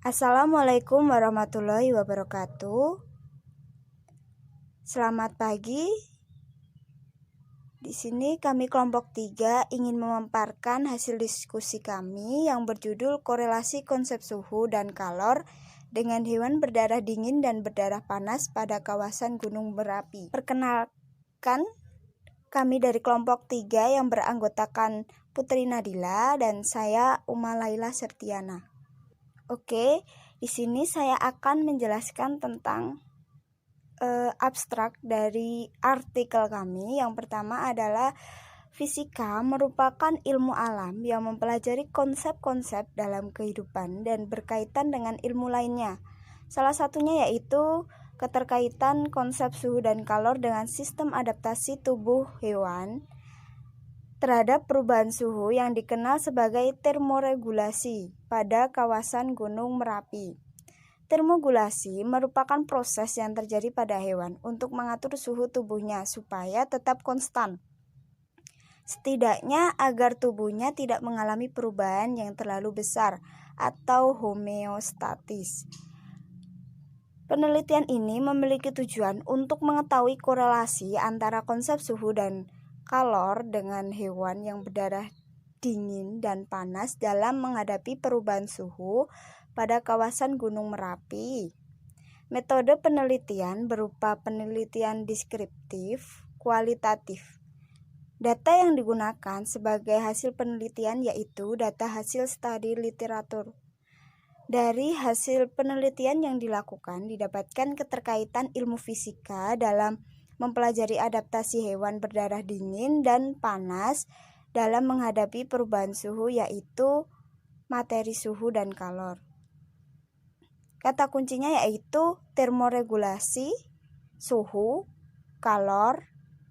Assalamualaikum warahmatullahi wabarakatuh. Selamat pagi. Di sini kami kelompok 3 ingin memaparkan hasil diskusi kami yang berjudul korelasi konsep suhu dan kalor dengan hewan berdarah dingin dan berdarah panas pada kawasan Gunung Merapi. Perkenalkan, kami dari kelompok 3 yang beranggotakan Putri Nadila dan saya Uma Laila Sertiana. Oke, di sini saya akan menjelaskan tentang abstrak dari artikel kami. Yang pertama adalah fisika merupakan ilmu alam yang mempelajari konsep-konsep dalam kehidupan dan berkaitan dengan ilmu lainnya. Salah satunya yaitu keterkaitan konsep suhu dan kalor dengan sistem adaptasi tubuh hewan terhadap perubahan suhu yang dikenal sebagai termoregulasi pada kawasan Gunung Merapi. Termogulasi merupakan proses yang terjadi pada hewan untuk mengatur suhu tubuhnya supaya tetap konstan. Setidaknya agar tubuhnya tidak mengalami perubahan yang terlalu besar atau homeostatis. Penelitian ini memiliki tujuan untuk mengetahui korelasi antara konsep suhu dan kalor dengan hewan yang berdarah dingin dan panas dalam menghadapi perubahan suhu pada kawasan Gunung Merapi. Metode penelitian berupa penelitian deskriptif, kualitatif. Data yang digunakan sebagai hasil penelitian yaitu data hasil studi literatur. Dari hasil penelitian yang dilakukan didapatkan keterkaitan ilmu fisika dalam mempelajari adaptasi hewan berdarah dingin dan panas dalam menghadapi perubahan suhu yaitu materi suhu dan kalor. Kata kuncinya yaitu termoregulasi, suhu, kalor,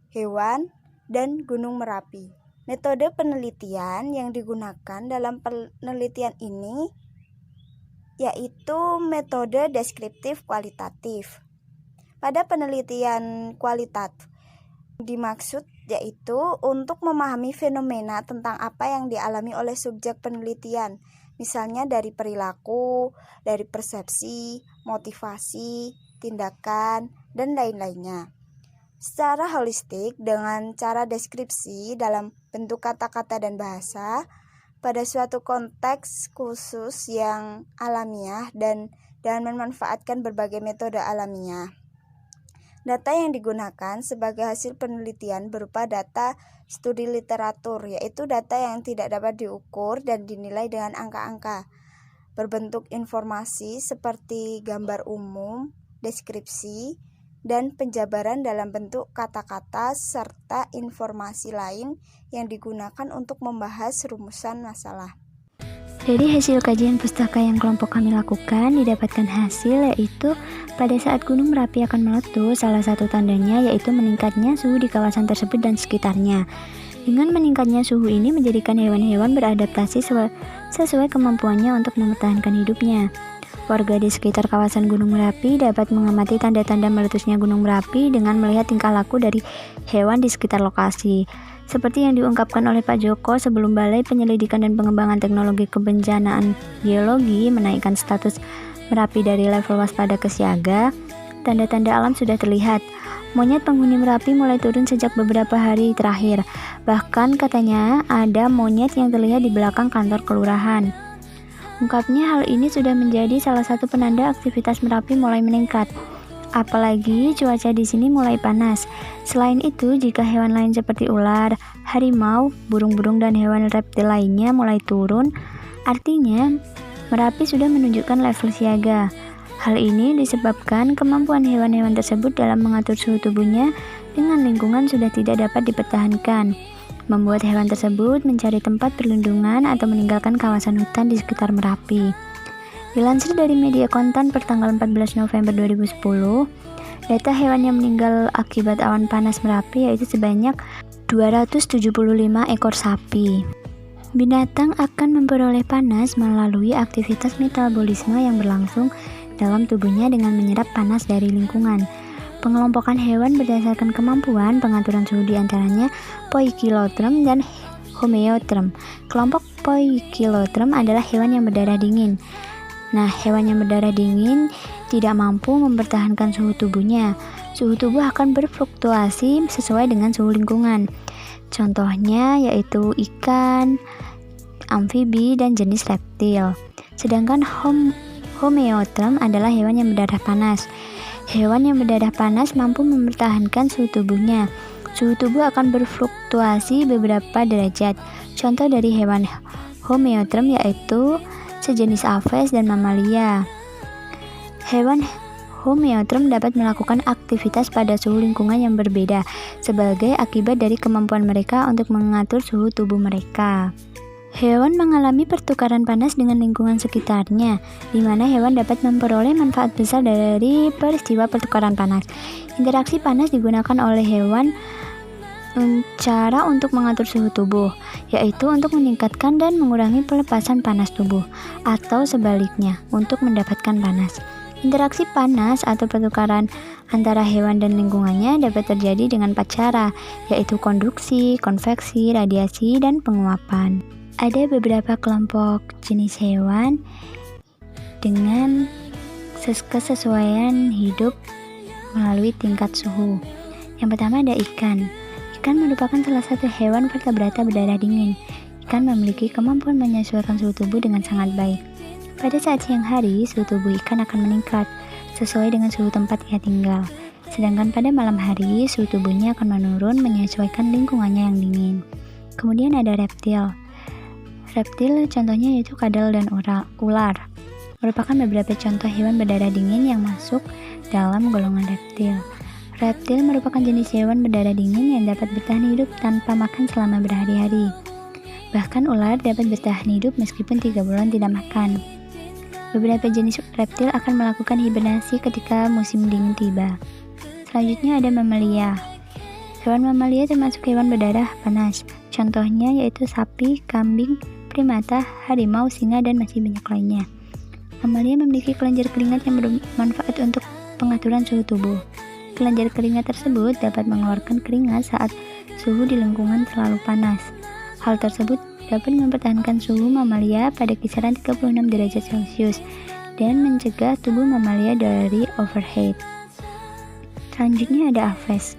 hewan, dan Gunung Merapi. Metode penelitian yang digunakan dalam penelitian ini yaitu metode deskriptif kualitatif. Pada penelitian kualitatif dimaksud yaitu untuk memahami fenomena tentang apa yang dialami oleh subjek penelitian, misalnya dari perilaku, dari persepsi, motivasi, tindakan, dan lain-lainnya. Secara holistik dengan cara deskripsi dalam bentuk kata-kata dan bahasa pada suatu konteks khusus yang alamiah dan memanfaatkan berbagai metode alamiah. Data yang digunakan sebagai hasil penelitian berupa data studi literatur, yaitu data yang tidak dapat diukur dan dinilai dengan angka-angka, berbentuk informasi seperti gambar umum, deskripsi, dan penjabaran dalam bentuk kata-kata serta informasi lain yang digunakan untuk membahas rumusan masalah. Dari hasil kajian pustaka yang kelompok kami lakukan, didapatkan hasil yaitu pada saat Gunung Merapi akan meletus, salah satu tandanya yaitu meningkatnya suhu di kawasan tersebut dan sekitarnya. Dengan meningkatnya suhu ini menjadikan hewan-hewan beradaptasi sesuai kemampuannya untuk mempertahankan hidupnya. Warga di sekitar kawasan Gunung Merapi dapat mengamati tanda-tanda meletusnya Gunung Merapi dengan melihat tingkah laku dari hewan di sekitar lokasi. Seperti yang diungkapkan oleh Pak Joko sebelum Balai Penyelidikan dan Pengembangan Teknologi Kebencanaan Geologi menaikkan status Merapi dari level waspada ke siaga, tanda-tanda alam sudah terlihat. Monyet penghuni Merapi mulai turun sejak beberapa hari terakhir. Bahkan katanya ada monyet yang terlihat di belakang kantor kelurahan. Ungkapnya hal ini sudah menjadi salah satu penanda aktivitas Merapi mulai meningkat. Apalagi cuaca di sini mulai panas. Selain itu, jika hewan lain seperti ular, harimau, burung-burung dan hewan reptil lainnya mulai turun, artinya Merapi sudah menunjukkan level siaga. Hal ini disebabkan kemampuan hewan-hewan tersebut dalam mengatur suhu tubuhnya dengan lingkungan sudah tidak dapat dipertahankan, membuat hewan tersebut mencari tempat perlindungan atau meninggalkan kawasan hutan di sekitar Merapi. Dilansir dari media kontan pertanggal 14 November 2010, data hewan yang meninggal akibat awan panas Merapi yaitu sebanyak 275 ekor sapi. Binatang akan memperoleh panas melalui aktivitas metabolisme yang berlangsung dalam tubuhnya dengan menyerap panas dari lingkungan. Pengelompokan hewan berdasarkan kemampuan pengaturan suhu diantaranya poikiloterm dan homeoterm. Kelompok poikiloterm adalah hewan yang berdarah dingin. Nah, hewan yang berdarah dingin tidak mampu mempertahankan suhu tubuhnya. Suhu tubuh akan berfluktuasi sesuai dengan suhu lingkungan. Contohnya yaitu ikan, amfibi, dan jenis reptil. Sedangkan homeotherm adalah hewan yang berdarah panas. Hewan yang berdarah panas mampu mempertahankan suhu tubuhnya. Suhu tubuh akan berfluktuasi beberapa derajat. Contoh dari hewan homeotherm yaitu sejenis aves dan mamalia. Hewan homeotherm dapat melakukan aktivitas pada suhu lingkungan yang berbeda sebagai akibat dari kemampuan mereka untuk mengatur suhu tubuh mereka. Hewan mengalami pertukaran panas dengan lingkungan sekitarnya, di mana hewan dapat memperoleh manfaat besar dari peristiwa pertukaran panas. Interaksi panas digunakan oleh hewan cara untuk mengatur suhu tubuh, yaitu untuk meningkatkan dan mengurangi pelepasan panas tubuh, atau sebaliknya, untuk mendapatkan panas. Interaksi panas atau pertukaran antara hewan dan lingkungannya dapat terjadi dengan 4 cara, yaitu konduksi, konveksi, radiasi, dan penguapan. Ada beberapa kelompok jenis hewan dengan kesesuaian hidup melalui tingkat suhu. Yang pertama ada ikan. Ikan merupakan salah satu hewan vertebrata berdarah dingin. Ikan memiliki kemampuan menyesuaikan suhu tubuh dengan sangat baik. Pada saat siang hari, suhu tubuh ikan akan meningkat sesuai dengan suhu tempat ia tinggal. Sedangkan pada malam hari, suhu tubuhnya akan menurun menyesuaikan lingkungannya yang dingin. Kemudian ada reptil. Reptil contohnya yaitu kadal dan ular. Merupakan beberapa contoh hewan berdarah dingin yang masuk dalam golongan reptil. Reptil merupakan jenis hewan berdarah dingin yang dapat bertahan hidup tanpa makan selama berhari-hari. Bahkan ular dapat bertahan hidup meskipun 3 bulan tidak makan. Beberapa jenis reptil akan melakukan hibernasi ketika musim dingin tiba. Selanjutnya ada mamalia. Hewan mamalia termasuk hewan berdarah panas. Contohnya yaitu sapi, kambing, primata, harimau, singa, dan masih banyak lainnya. Mamalia memiliki kelenjar keringat yang bermanfaat untuk pengaturan suhu tubuh. Kelenjar keringat tersebut dapat mengeluarkan keringat saat suhu di lingkungan terlalu panas. Hal tersebut dapat mempertahankan suhu mamalia pada kisaran 36 derajat Celcius dan mencegah tubuh mamalia dari overheat. Selanjutnya ada aves.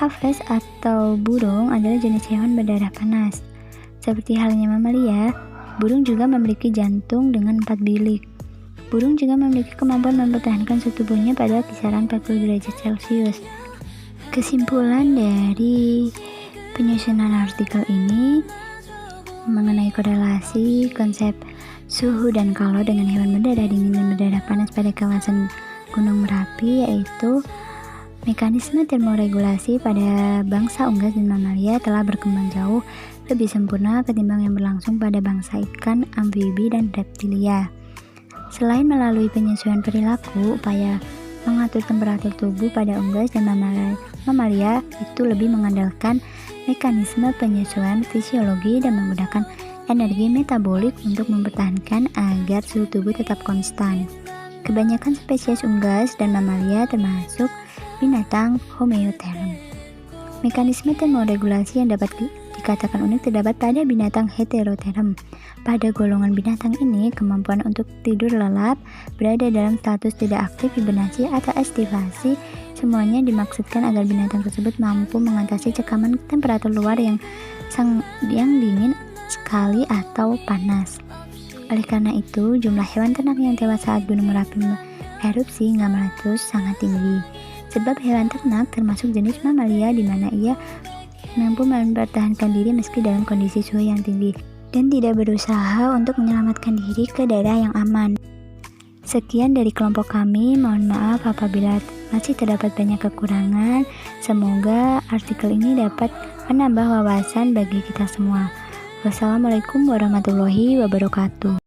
Aves atau burung adalah jenis hewan berdarah panas. Seperti halnya mamalia, burung juga memiliki jantung dengan 4 bilik. Burung juga memiliki kemampuan mempertahankan suhu tubuhnya pada kisaran 40 derajat Celcius. Kesimpulan dari penyusunan artikel ini mengenai korelasi konsep suhu dan kalor dengan hewan berdarah dingin dan berdarah panas pada kawasan Gunung Merapi, yaitu mekanisme termoregulasi pada bangsa unggas dan mamalia telah berkembang jauh lebih sempurna ketimbang yang berlangsung pada bangsa ikan, amfibi, dan reptilia. Selain melalui penyesuaian perilaku, upaya mengatur temperatur tubuh pada unggas dan mamalia itu lebih mengandalkan mekanisme penyesuaian fisiologi dan menggunakan energi metabolik untuk mempertahankan agar suhu tubuh tetap konstan. Kebanyakan spesies unggas dan mamalia termasuk binatang homeotherm. Mekanisme termoregulasi yang dapat dikatakan unik terdapat pada binatang heterotherm. Pada golongan binatang ini, kemampuan untuk tidur lelap, berada dalam status tidak aktif, hibernasi, atau estivasi, semuanya dimaksudkan agar binatang tersebut mampu mengatasi cekaman temperatur luar yang dingin sekali atau panas. Oleh karena itu, jumlah hewan ternak yang tewas saat Gunung Merapi erupsi hingga meletus sangat tinggi. Sebab hewan ternak termasuk jenis mamalia di mana ia mampu mempertahankan diri meski dalam kondisi suhu yang tinggi dan tidak berusaha untuk menyelamatkan diri ke daerah yang aman. Sekian dari kelompok kami, mohon maaf apabila masih terdapat banyak kekurangan. Semoga artikel ini dapat menambah wawasan bagi kita semua. Wassalamualaikum warahmatullahi wabarakatuh.